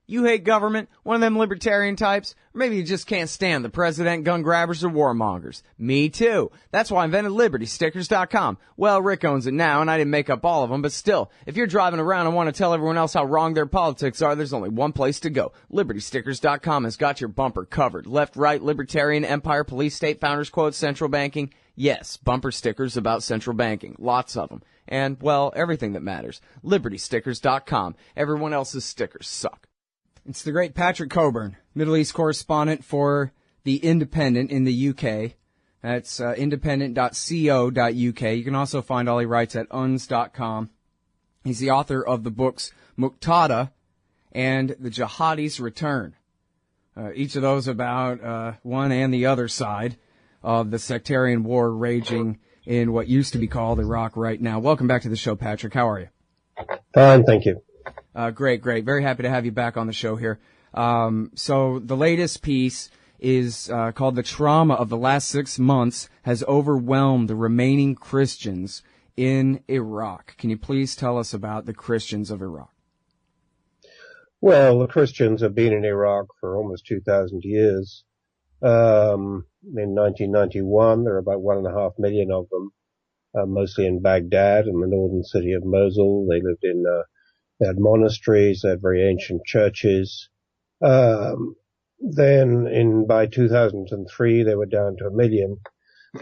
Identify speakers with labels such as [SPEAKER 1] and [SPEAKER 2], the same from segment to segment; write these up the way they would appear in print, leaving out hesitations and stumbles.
[SPEAKER 1] You hate government? One of them libertarian types? Or maybe you just can't stand the president, gun grabbers, or warmongers. Me too. That's why I invented LibertyStickers.com. Well, Rick owns it now, and I didn't make up all of them, but still, if you're driving around and want to tell everyone else how wrong their politics are, there's only one place to go. LibertyStickers.com has got your bumper covered. Left, right, libertarian, empire, police, state, founders quotes, central banking. Yes, bumper stickers about central banking. Lots of them. And, well, everything that matters. LibertyStickers.com. Everyone else's stickers suck. It's the great Patrick Cockburn, Middle East correspondent for The Independent in the UK. That's independent.co.uk. You can also find all he writes at uns.com. He's the author of the books Muqtada and The Jihadi's Return. Each of those about one and the other side of the sectarian war raging in what used to be called Iraq right now. Welcome back to the show, Patrick. How are you?
[SPEAKER 2] Fine, thank you.
[SPEAKER 1] Great. Very happy to have you back on the show here. So the latest piece is called "The Trauma of the Last 6 Months Has Overwhelmed the Remaining Christians in Iraq." Can you please tell us about the Christians of Iraq?
[SPEAKER 2] Well, the Christians have been in Iraq for almost 2,000 years. In 1991, there are about 1.5 million of them, mostly in Baghdad and the northern city of Mosul. They lived in they had monasteries, they had very ancient churches. Then by 2003, they were down to 1 million,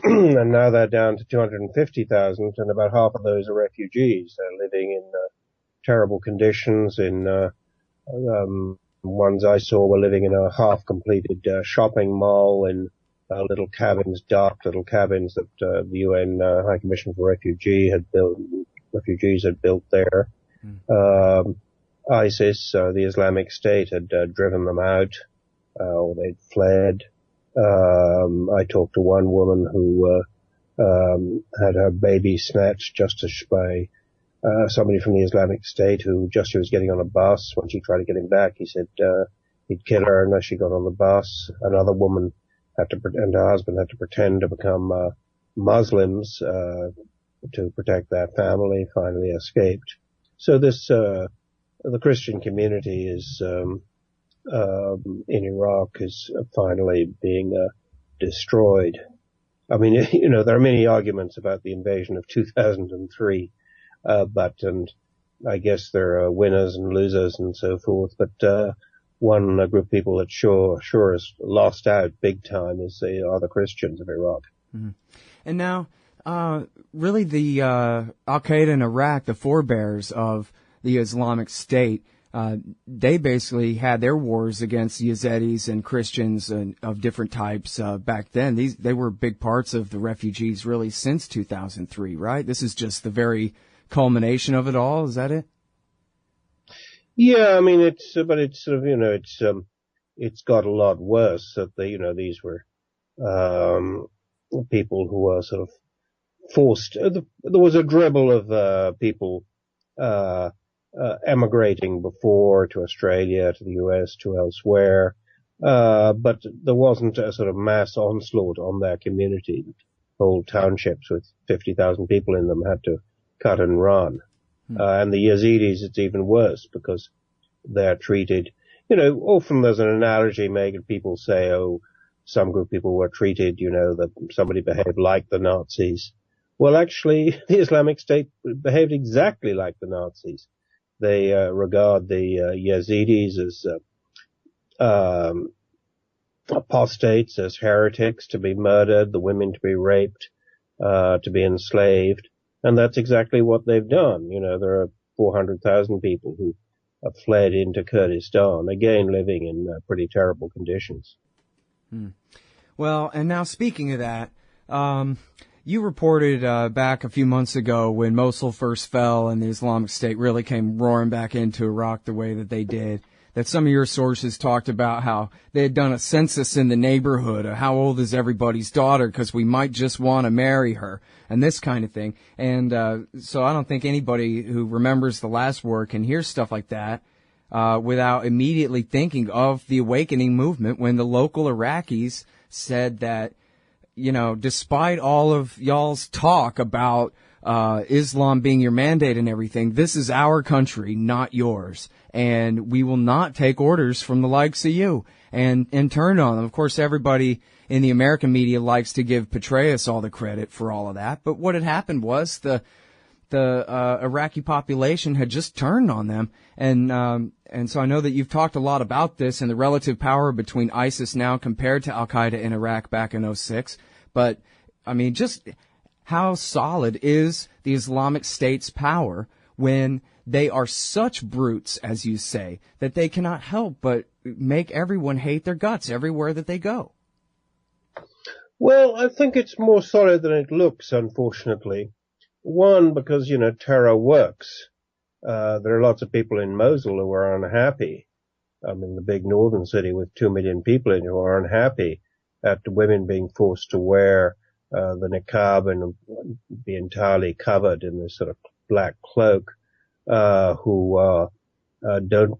[SPEAKER 2] and now they're down to 250,000, and about half of those are refugees. They're living in terrible conditions. Ones I saw were living in a half-completed shopping mall in little cabins, dark little cabins that the UN High Commission for refugees had built there. ISIS, the Islamic State, had driven them out, or they'd fled. I talked to one woman who had her baby snatched by somebody from the Islamic State who she was getting on a bus. When she tried to get him back, he said he'd kill her unless she got on the bus. Another woman and her husband had to pretend to become Muslims to protect their family, finally escaped. So the Christian community is in Iraq is finally being destroyed. I mean, there are many arguments about the invasion of 2003, and I guess there are winners and losers and so forth. But one group of people that sure has lost out big time are the Christians of Iraq.
[SPEAKER 1] Mm-hmm. And now, really, the Al-Qaeda in Iraq, the forebears of the Islamic State, they basically had their wars against Yazidis and Christians of different types back then. They were big parts of the refugees really since 2003, right? This is just the very culmination of it all. Is that it?
[SPEAKER 2] Yeah, I mean, it's sort of, it's got a lot worse. That these were people who were sort of forced. There was a dribble of people emigrating before to Australia, to the US, to elsewhere, but there wasn't a sort of mass onslaught on their community. Whole townships with 50,000 people in them had to cut and run. And the Yazidis, it's even worse because they're treated, often there's an analogy made and people say, some group of people were treated, that somebody behaved like the Nazis. Well, actually, the Islamic State behaved exactly like the Nazis. They regard the Yazidis as apostates, as heretics, to be murdered, the women to be raped, to be enslaved. And that's exactly what they've done. There are 400,000 people who have fled into Kurdistan, again living in pretty terrible conditions.
[SPEAKER 1] Well, and now speaking of that, you reported back a few months ago when Mosul first fell and the Islamic State really came roaring back into Iraq the way that they did, that some of your sources talked about how they had done a census in the neighborhood of how old is everybody's daughter because we might just want to marry her and this kind of thing. And so I don't think anybody who remembers the last war can hear stuff like that without immediately thinking of the awakening movement when the local Iraqis said that, despite all of y'all's talk about Islam being your mandate and everything. This is our country, not yours. And we will not take orders from the likes of you and turn on them. Of course, everybody in the American media likes to give Petraeus all the credit for all of that. But what had happened was the Iraqi population had just turned on them. And so I know that you've talked a lot about this and the relative power between ISIS now compared to Al-Qaeda in Iraq back in '06. But, I mean, just how solid is the Islamic State's power when they are such brutes, as you say, that they cannot help but make everyone hate their guts everywhere that they go?
[SPEAKER 2] Well, I think it's more solid than it looks, unfortunately. One, because, terror works. There are lots of people in Mosul who are unhappy. I mean, the big northern city with 2 million people in it who are unhappy at the women being forced to wear the niqab and be entirely covered in this sort of black cloak, who don't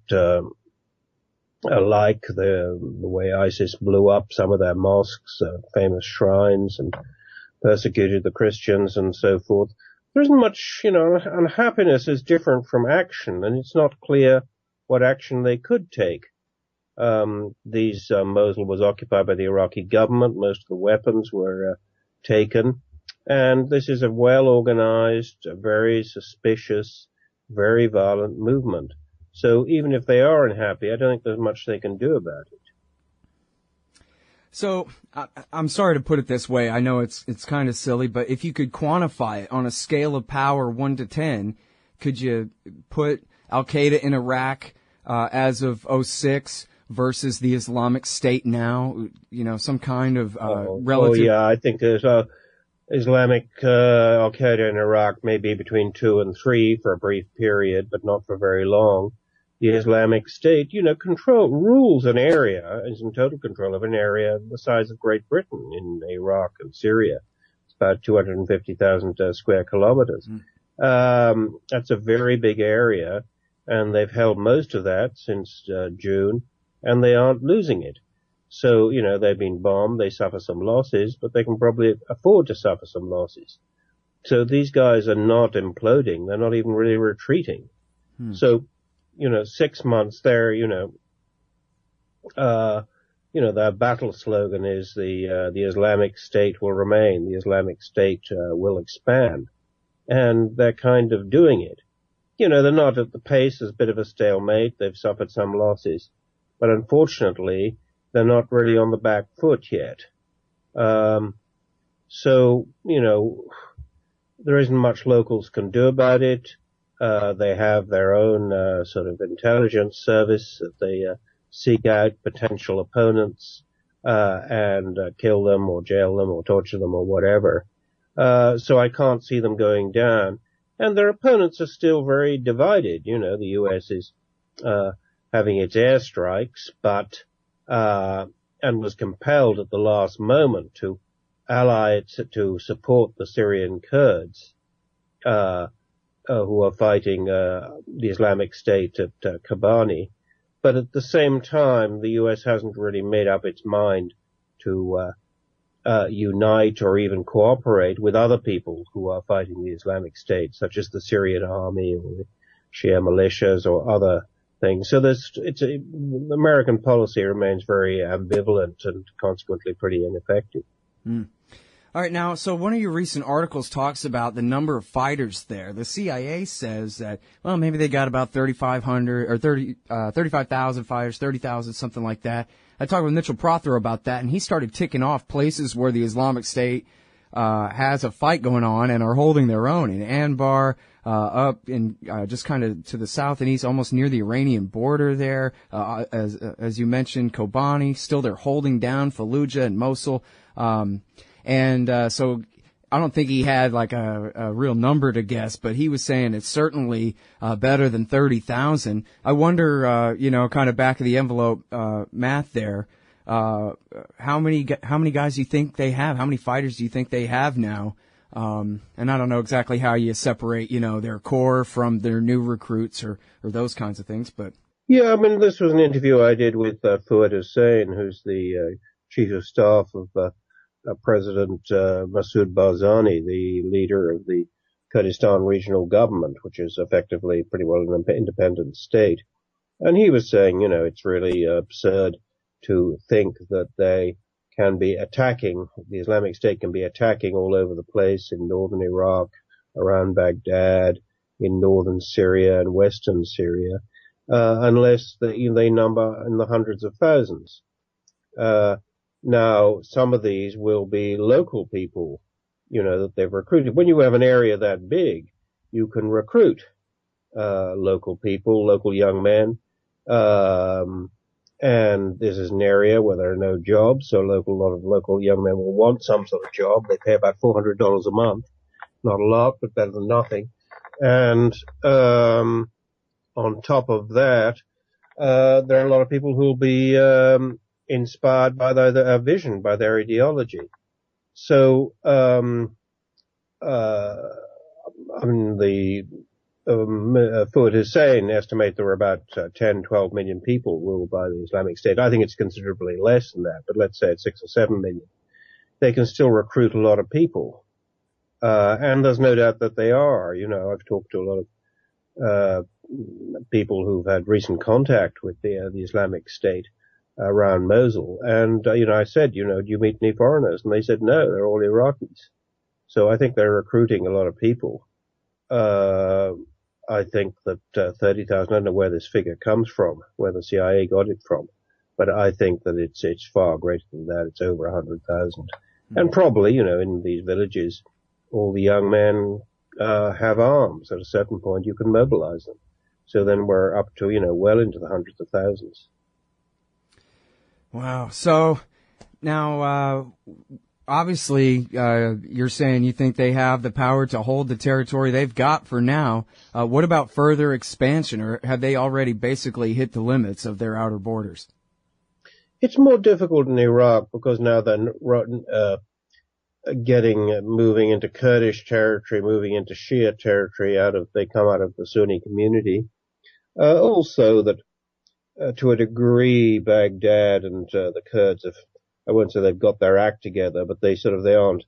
[SPEAKER 2] like the way ISIS blew up some of their mosques, famous shrines, and persecuted the Christians and so forth. There isn't much, unhappiness is different from action, and it's not clear what action they could take. Mosul was occupied by the Iraqi government. Most of the weapons were taken. And this is a well-organized, very suspicious, very violent movement. So even if they are unhappy, I don't think there's much they can do about it.
[SPEAKER 1] So I'm sorry to put it this way. I know it's kind of silly, but if you could quantify it on a scale of power 1 to 10, could you put Al-Qaeda in Iraq as of '06 versus the Islamic State now? Some kind of relative.
[SPEAKER 2] Oh yeah, I think there's Islamic Al-Qaeda in Iraq maybe between 2 and 3 for a brief period, but not for very long. The Islamic State, rules an area, is in total control of an area the size of Great Britain in Iraq and Syria. It's about 250,000 square kilometers. That's a very big area, and they've held most of that since June, and they aren't losing it. So, they've been bombed, they suffer some losses, but they can probably afford to suffer some losses. So these guys are not imploding, they're not even really retreating. So, 6 months there, their battle slogan is the Islamic State will remain, the Islamic State will expand. And they're kind of doing it. They're not at the pace, there's a bit of a stalemate, they've suffered some losses. But unfortunately, they're not really on the back foot yet. So, there isn't much locals can do about it. They have their own sort of intelligence service that they seek out potential opponents and kill them or jail them or torture them or whatever. So I can't see them going down. And their opponents are still very divided. The U.S. is having its airstrikes, but and was compelled at the last moment to ally to support the Syrian Kurds who are fighting the Islamic State at Kobani. But at the same time, the U.S. hasn't really made up its mind to unite or even cooperate with other people who are fighting the Islamic State, such as the Syrian army or the Shia militias or other things. So American policy remains very ambivalent and consequently pretty ineffective.
[SPEAKER 1] All right, now, so one of your recent articles talks about the number of fighters there. The CIA says that, well, maybe they got about 3,500 or 35,000 fighters, 30,000, something like that. I talked with Mitchell Prothero about that, and he started ticking off places where the Islamic State has a fight going on and are holding their own in Anbar, up in just kind of to the south and east, almost near the Iranian border there. As you mentioned, Kobani, still they're holding down Fallujah and Mosul. So I don't think he had like a real number to guess, but he was saying it's certainly better than 30,000. I wonder, kind of back of the envelope math there. How many guys do you think they have? How many fighters do you think they have now? And I don't know exactly how you separate, their core from their new recruits or those kinds of things, but.
[SPEAKER 2] Yeah, I mean, this was an interview I did with Fuad Hussein, who's the chief of staff of President Masoud Barzani, the leader of the Kurdistan Regional Government, which is effectively pretty well an independent state. And he was saying, it's really absurd to think that they can be attacking, the Islamic State can be attacking all over the place in northern Iraq, around Baghdad, in northern Syria and western Syria, unless they number in the hundreds of thousands. Now, some of these will be local people, that they've recruited. When you have an area that big, you can recruit local people, local young men. And this is an area where there are no jobs, so a lot of local young men will want some sort of job. They pay about $400 a month. Not a lot, but better than nothing. And on top of that, there are a lot of people who will be inspired by their vision, by their ideology. So, the Fuad Hussein estimate there were about 10, 12 million people ruled by the Islamic State. I think it's considerably less than that, but let's say it's 6 or 7 million. They can still recruit a lot of people. And there's no doubt that they are. I've talked to a lot of people who've had recent contact with the Islamic State around Mosul. And, I said, do you meet any foreigners? And they said, no, they're all Iraqis. So I think they're recruiting a lot of people. I think that 30,000, I don't know where this figure comes from, where the CIA got it from, but I think that it's far greater than that. It's over 100,000. Mm-hmm. And probably, in these villages, all the young men have arms. At a certain point, you can mobilize them. So then we're up to, well into the hundreds of thousands.
[SPEAKER 1] Wow. So now, obviously, you're saying you think they have the power to hold the territory they've got for now. What about further expansion, or have they already basically hit the limits of their outer borders?
[SPEAKER 2] It's more difficult in Iraq because now they're moving into Kurdish territory, moving into Shia territory they come out of the Sunni community. Also that, to a degree, Baghdad and the Kurds I won't say they've got their act together, but they aren't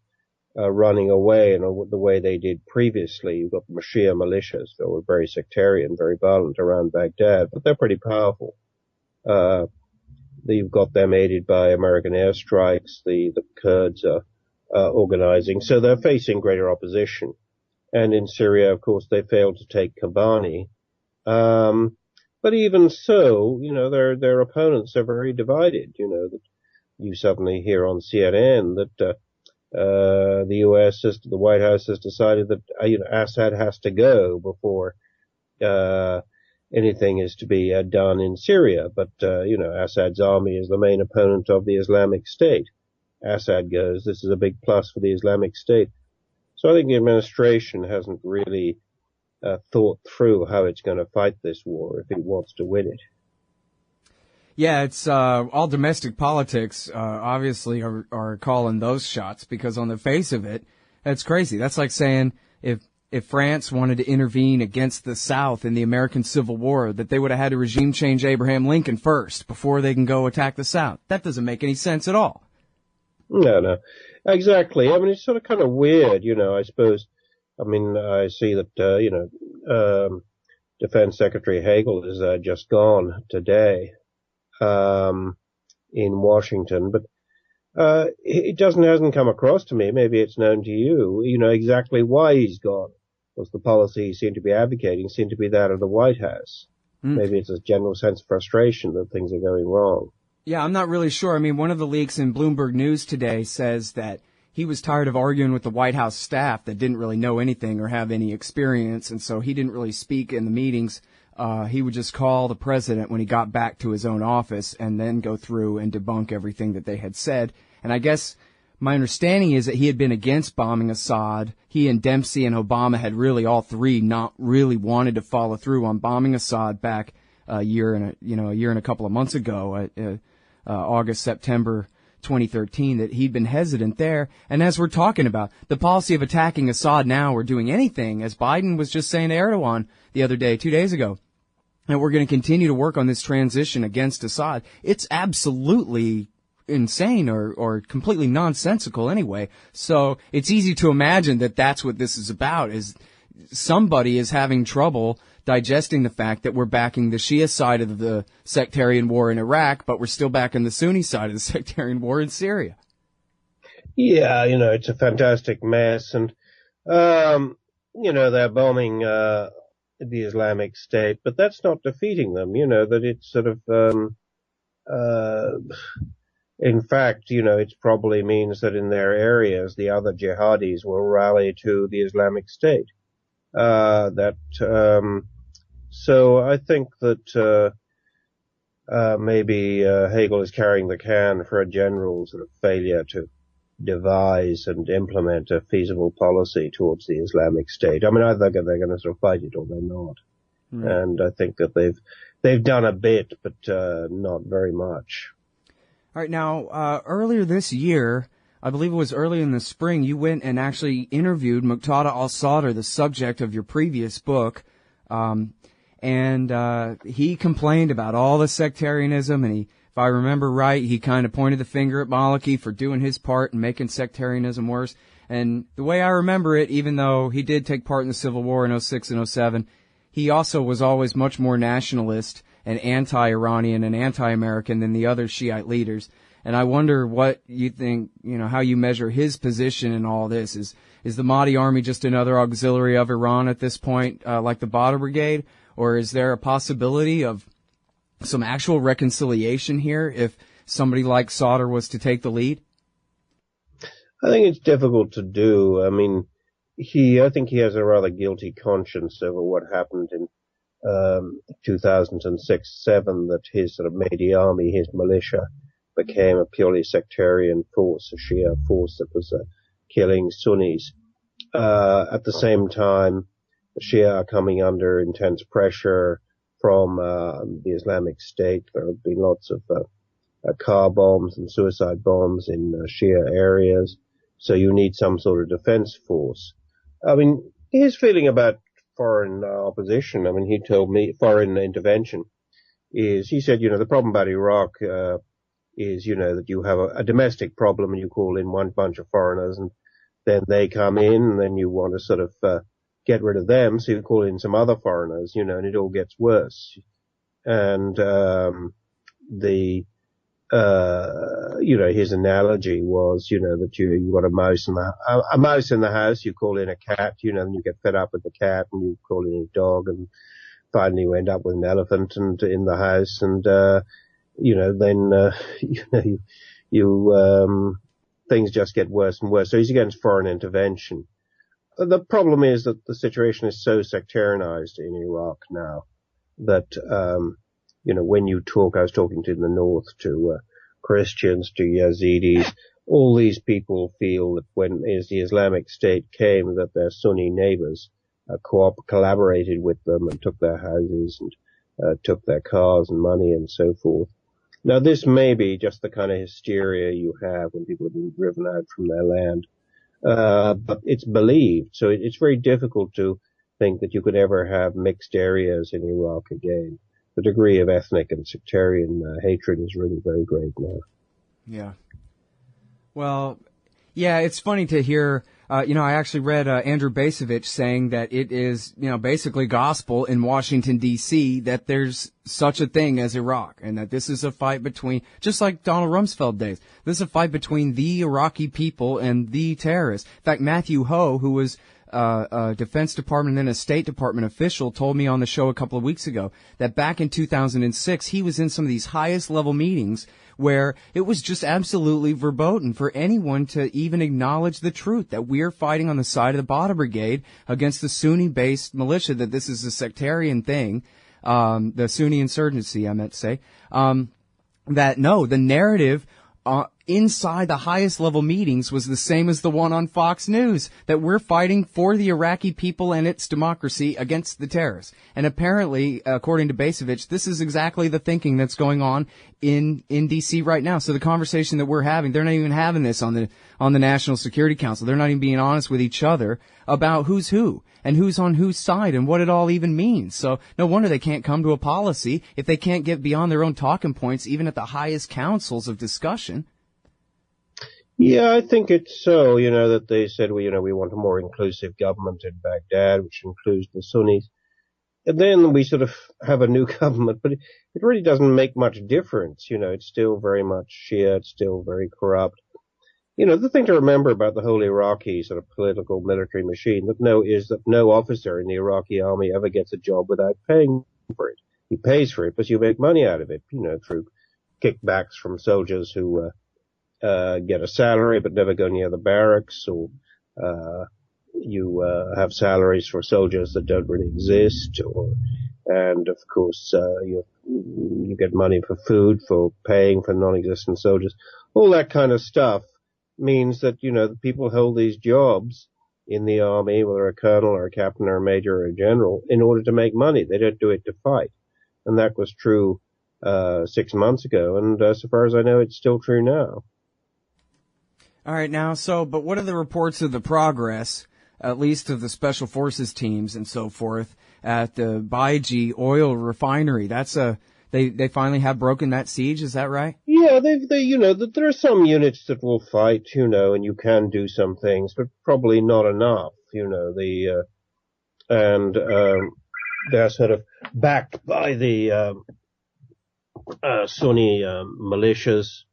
[SPEAKER 2] running away in the way they did previously. You've got the Shia militias that were very sectarian, very violent around Baghdad, but they're pretty powerful. You've got them aided by American airstrikes. The Kurds are organizing, so they're facing greater opposition. And in Syria, of course, they failed to take Kobani. But even so, their opponents are very divided. You suddenly hear on CNN that the U.S. the White House has decided that Assad has to go before anything is to be done in Syria. But Assad's army is the main opponent of the Islamic State. Assad goes, this is a big plus for the Islamic State. So I think the administration hasn't really thought through how it's going to fight this war if it wants to win it.
[SPEAKER 1] Yeah, it's all domestic politics, obviously, are calling those shots, because on the face of it, that's crazy. That's like saying if France wanted to intervene against the South in the American Civil War, that they would have had to regime change Abraham Lincoln first before they can go attack the South. That doesn't make any sense at all.
[SPEAKER 2] No, exactly. I mean, it's sort of kind of weird, I suppose. I mean, I see that, Defense Secretary Hagel is just gone today. In Washington, but it hasn't come across to me. Maybe it's known to you. Exactly why he's gone. Was the policy he seemed to be advocating seemed to be that of the White House? Maybe it's a general sense of frustration that things are going wrong.
[SPEAKER 1] Yeah, I'm not really sure. I mean, one of the leaks in Bloomberg News today says that he was tired of arguing with the White House staff that didn't really know anything or have any experience, and so he didn't really speak in the meetings. He would just call the president when he got back to his own office and then go through and debunk everything that they had said. And I guess my understanding is that he had been against bombing Assad. He and Dempsey and Obama had really, all three, not really wanted to follow through on bombing Assad back a year and a couple of months ago, August, September 2013, that he'd been hesitant there. And as we're talking about the policy of attacking Assad now or doing anything, as Biden was just saying to Erdogan the other day, 2 days ago, and we're going to continue to work on this transition against Assad. It's absolutely insane or completely nonsensical anyway. So it's easy to imagine that that's what this is about, is somebody is having trouble digesting the fact that we're backing the Shia side of the sectarian war in Iraq, but we're still backing the Sunni side of the sectarian war in Syria.
[SPEAKER 2] Yeah, it's a fantastic mess. And, they're bombing the Islamic State, but that's not defeating them, that it's sort of, in fact, it probably means that in their areas, the other jihadis will rally to the Islamic State. So I think that maybe Hagel is carrying the can for a general sort of failure to devise and implement a feasible policy towards the Islamic State. I mean, I think they're going to sort of fight it or they're not. Mm. And I think that they've done a bit, but not very much.
[SPEAKER 1] All right. Now, earlier this year, I believe it was early in the spring, you went and actually interviewed Muqtada al-Sadr, the subject of your previous book. And he complained about all the sectarianism, and if I remember right, he kind of pointed the finger at Maliki for doing his part and making sectarianism worse. And the way I remember it, even though he did take part in the Civil War in 06 and 07, he also was always much more nationalist and anti-Iranian and anti-American than the other Shiite leaders. And I wonder what you think, how you measure his position in all this. Is the Mahdi army just another auxiliary of Iran at this point, like the Badr Brigade? Or is there a possibility of some actual reconciliation here if somebody like Sadr was to take the lead?
[SPEAKER 2] I think it's difficult to do. I mean, I think he has a rather guilty conscience over what happened in 2006-7, that his sort of Mahdi army, his militia, became a purely sectarian force, a Shia force that was killing Sunnis. At the same time, the Shia are coming under intense pressure from the Islamic State. There have been lots of car bombs and suicide bombs in Shia areas, so you need some sort of defense force. I mean, his feeling about foreign opposition, I mean, he told me foreign intervention is, he said, the problem about Iraq is, that you have a domestic problem and you call in one bunch of foreigners and then they come in and then you want to sort of get rid of them, so you call in some other foreigners, and it all gets worse. And his analogy was, that you got a mouse in the house, you call in a cat, and you get fed up with the cat, and you call in a dog, and finally you end up with an elephant and in the house, and things just get worse and worse. So he's against foreign intervention. The problem is that the situation is so sectarianized in Iraq now that, when you talk, I was talking to in the north to Christians, to Yazidis, all these people feel that when the Islamic State came, that their Sunni neighbors collaborated with them and took their houses and took their cars and money and so forth. Now, this may be just the kind of hysteria you have when people have been driven out from their land. But it's believed, so it's very difficult to think that you could ever have mixed areas in Iraq again. The degree of ethnic and sectarian hatred is really very great now.
[SPEAKER 1] Yeah. Well, yeah, it's funny to hear, I actually read Andrew Bacevich saying that it is, basically gospel in Washington, D.C., that there's such a thing as Iraq, and that this is a fight between, just like Donald Rumsfeld days, this is a fight between the Iraqi people and the terrorists. In fact, Matthew Ho, who was a Defense Department and a State Department official, told me on the show a couple of weeks ago that back in 2006, he was in some of these highest level meetings where it was just absolutely verboten for anyone to even acknowledge the truth that we're fighting on the side of the Badr Brigade against the Sunni-based militia, that this is a sectarian thing, the Sunni insurgency, I meant to say, that no, the narrative inside the highest level meetings was the same as the one on Fox News, that we're fighting for the Iraqi people and its democracy against the terrorists. And apparently, according to Bacevich, this is exactly the thinking that's going on in D.C. right now. So the conversation that we're having, they're not even having this on the National Security Council. They're not even being honest with each other about who's who and who's on whose side and what it all even means. So no wonder they can't come to a policy if they can't get beyond their own talking points, even at the highest councils of discussion.
[SPEAKER 2] Yeah, I think it's so, that they said, we want a more inclusive government in Baghdad, which includes the Sunnis. And then we sort of have a new government, but it really doesn't make much difference. It's still very much Shia. It's still very corrupt. The thing to remember about the whole Iraqi sort of political military machine is that no officer in the Iraqi army ever gets a job without paying for it. He pays for it, but you make money out of it, through kickbacks from soldiers who get a salary but never go near the barracks, or you have salaries for soldiers that don't really exist, and of course you get money for food for paying for non-existent soldiers. All that kind of stuff means that the people hold these jobs in the army, whether a colonel or a captain or a major or a general, in order to make money. They don't do it to fight, and that was true 6 months ago, and so far as I know, it's still true now.
[SPEAKER 1] All right, but what are the reports of the progress, at least of the special forces teams and so forth, at the Baiji oil refinery? They finally have broken that siege, is that right?
[SPEAKER 2] Yeah, there are some units that will fight, and you can do some things, but probably not enough, they're sort of backed by the Sunni militias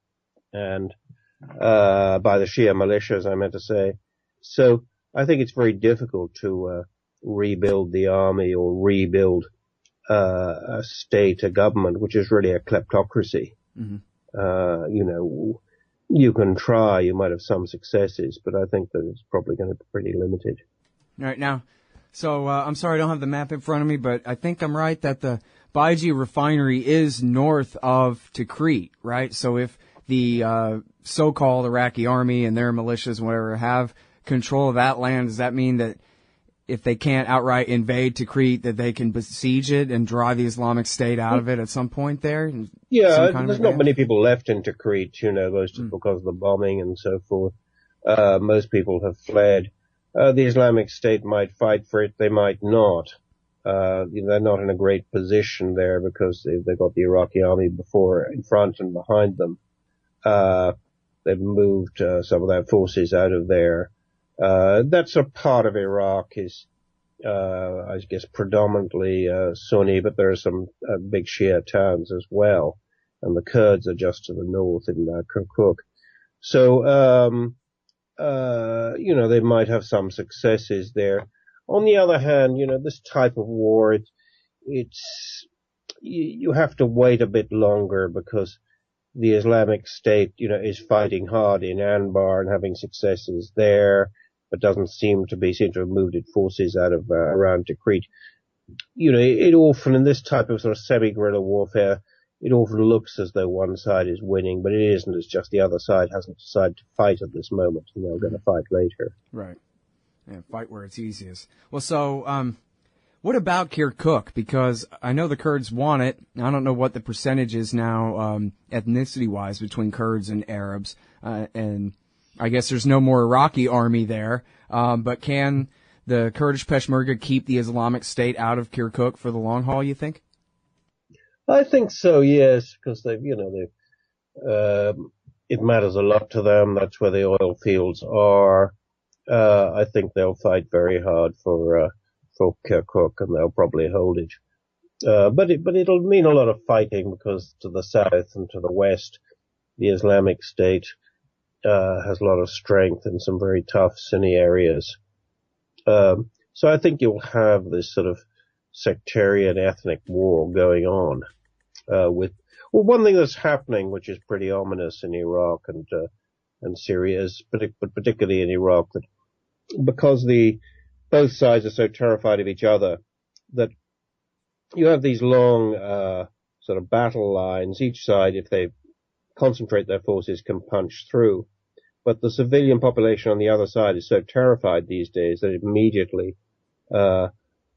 [SPEAKER 2] and by the Shia militias, I meant to say. So I think it's very difficult to rebuild the army or rebuild a state, a government, which is really a kleptocracy. Mm-hmm. You can try, you might have some successes, but I think that it's probably going to be pretty limited.
[SPEAKER 1] All right, I'm sorry I don't have the map in front of me, but I think I'm right that the Baiji refinery is north of Tikrit, right? So if the so-called Iraqi army and their militias and whatever have control of that land, does that mean that if they can't outright invade Tikrit, that they can besiege it and drive the Islamic State out of it at some point there?
[SPEAKER 2] Yeah, there's not many people left in Tikrit, mostly because of the bombing and so forth. Most people have fled. The Islamic State might fight for it, they might not. They're not in a great position there because they've got the Iraqi army in front and behind them. They've moved some of their forces out of there. That's a part of Iraq is, I guess, predominantly Sunni, but there are some big Shia towns as well, and the Kurds are just to the north in Kirkuk. So, they might have some successes there. On the other hand, this type of war, you have to wait a bit longer because the Islamic State, is fighting hard in Anbar and having successes there, but doesn't seem to have moved its forces out of around Tikrit. It often, in this type of sort of semi-guerrilla warfare, it often looks as though one side is winning, but it isn't. It's just the other side hasn't decided to fight at this moment, and they're going to fight later.
[SPEAKER 1] Right. Yeah, fight where it's easiest. Well, so, what about Kirkuk? Because I know the Kurds want it. I don't know what the percentage is now, ethnicity-wise, between Kurds and Arabs. And I guess there's no more Iraqi army there. But can the Kurdish Peshmerga keep the Islamic State out of Kirkuk for the long haul, you think?
[SPEAKER 2] I think so, yes, because it matters a lot to them. That's where the oil fields are. I think they'll fight very hard for Kirkuk, and they'll probably hold it. But it'll mean a lot of fighting because to the south and to the west, the Islamic State has a lot of strength in some very tough Sunni areas. So I think you'll have this sort of sectarian ethnic war going on. One thing that's happening, which is pretty ominous in Iraq and Syria, but particularly in Iraq, that because both sides are so terrified of each other, that you have these long sort of battle lines. Each side, if they concentrate their forces, can punch through. But the civilian population on the other side is so terrified these days that it immediately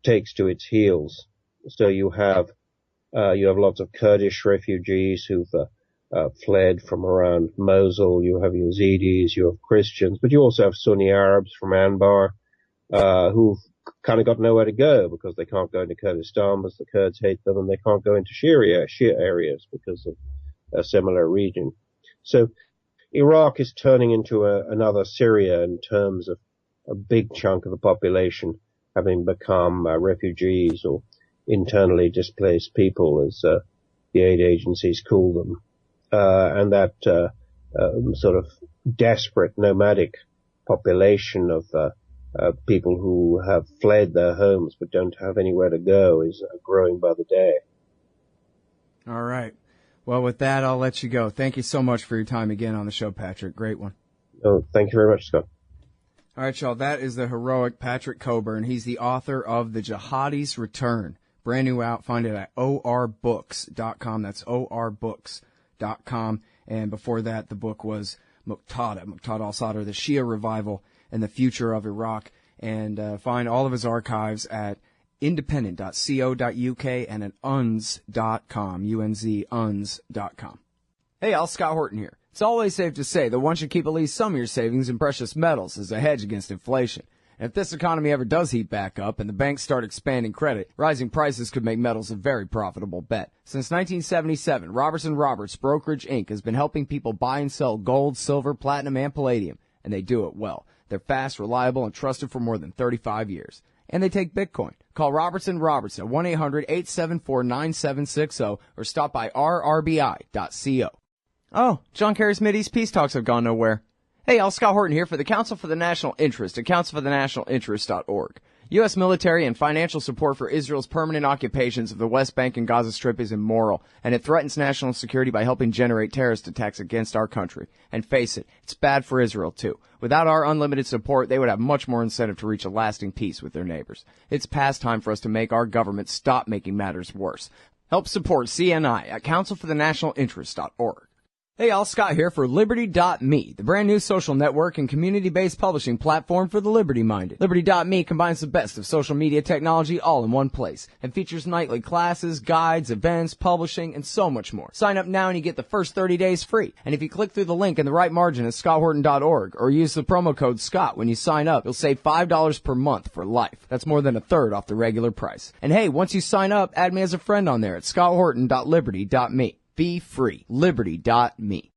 [SPEAKER 2] takes to its heels. So you have lots of Kurdish refugees who've fled from around Mosul. You have Yazidis, you have Christians, but you also have Sunni Arabs from Anbar who've kind of got nowhere to go because they can't go into Kurdistan because the Kurds hate them, and they can't go into Shia areas because of a similar region. So Iraq is turning into another Syria in terms of a big chunk of the population having become refugees or internally displaced people, as the aid agencies call them. And that sort of desperate nomadic population of people who have fled their homes but don't have anywhere to go is growing by the day.
[SPEAKER 1] All right. Well, with that, I'll let you go. Thank you so much for your time again on the show, Patrick. Great one.
[SPEAKER 2] Oh, thank you very much, Scott.
[SPEAKER 1] All right, y'all. That is the heroic Patrick Cockburn. He's the author of The Jihadi's Return. Brand new out. Find it at orbooks.com. That's orbooks.com. And before that, the book was Muqtada al-Sadr, the Shia Revival and the Future of Iraq. And find all of his archives at independent.co.uk and at unz.com, unz.com. Hey, y'all, Scott Horton here. It's always safe to say that one should keep at least some of your savings in precious metals as a hedge against inflation. And if this economy ever does heat back up and the banks start expanding credit, rising prices could make metals a very profitable bet. Since 1977, Robertson Roberts Brokerage Inc. has been helping people buy and sell gold, silver, platinum, and palladium, and they do it well. They're fast, reliable, and trusted for more than 35 years. And they take Bitcoin. Call Robertson Roberts at 1-800-874-9760 or stop by rrbi.co. Oh, John Kerry's Mideast peace talks have gone nowhere. Hey, y'all, Scott Horton here for the Council for the National Interest at councilforthenationalinterest.org. U.S. military and financial support for Israel's permanent occupations of the West Bank and Gaza Strip is immoral, and it threatens national security by helping generate terrorist attacks against our country. And face it, it's bad for Israel, too. Without our unlimited support, they would have much more incentive to reach a lasting peace with their neighbors. It's past time for us to make our government stop making matters worse. Help support CNI at councilforthenationalinterest.org. Hey, y'all, Scott here for Liberty.me, the brand new social network and community-based publishing platform for the liberty-minded. Liberty.me combines the best of social media technology all in one place and features nightly classes, guides, events, publishing, and so much more. Sign up now and you get the first 30 days free. And if you click through the link in the right margin at scotthorton.org or use the promo code SCOTT when you sign up, you'll save $5 per month for life. That's more than a third off the regular price. And hey, once you sign up, add me as a friend on there at scotthorton.liberty.me. Be free. Liberty.me.